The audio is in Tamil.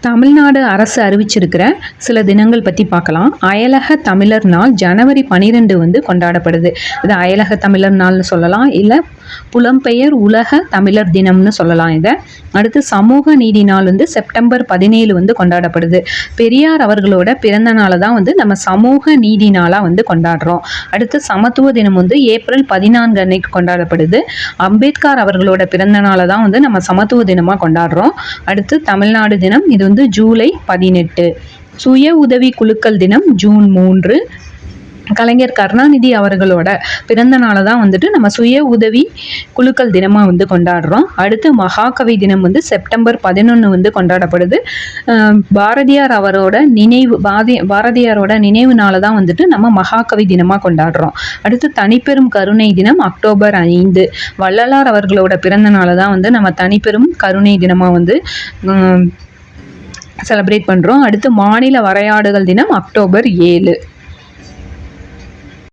தமிழ்நாடு அரசு அறிவிச்சிருக்கிற சில தினங்கள் பற்றி பார்க்கலாம். அயலக தமிழர் நாள் ஜனவரி 12 வந்து கொண்டாடப்படுது. இது அயலக தமிழர் நாள்னு சொல்லலாம், இல்லை புலம்பெயர் உலக தமிழர் தினம்னு சொல்லலாம். இதை அடுத்து சமூக நீதி நாள் வந்து செப்டம்பர் 17 வந்து கொண்டாடப்படுது. பெரியார் அவர்களோட பிறந்த நாளை தான் வந்து நம்ம சமூக நீதி நாளாக வந்து கொண்டாடுறோம். அடுத்து சமத்துவ தினம் வந்து ஏப்ரல் 14 அன்னைக்கு கொண்டாடப்படுது. அம்பேத்கர் அவர்களோட பிறந்த நாளை தான் வந்து நம்ம சமத்துவ தினமாக கொண்டாடுறோம். அடுத்து தமிழ்நாடு தினம், இது வந்து ஜூலை 18. சுய உதவி குழுக்கள் தினம் ஜூன் 3. கலைஞர் கருணாநிதி அவர்களோட பிறந்த நாளை தான் வந்துட்டு நம்ம சுய உதவி குழுக்கள் தினமாக வந்து கொண்டாடுறோம். அடுத்து மகாகவி தினம் வந்து செப்டம்பர் 11 வந்து கொண்டாடப்படுது. பாரதியார் அவரோட பாரதியாரோட நினைவு நாளை தான் வந்துட்டு நம்ம மகாகவி தினமாக கொண்டாடுறோம். அடுத்து தனிப்பெரும் கருணை தினம் அக்டோபர் 5. வள்ளலார் அவர்களோட பிறந்த நாளை தான் வந்து நம்ம தனிப்பெரும் கருணை தினமாக வந்து செலிப்ரேட் பண்ணுறோம். அடுத்து மாநில வரையாடுகள் தினம் அக்டோபர் 7.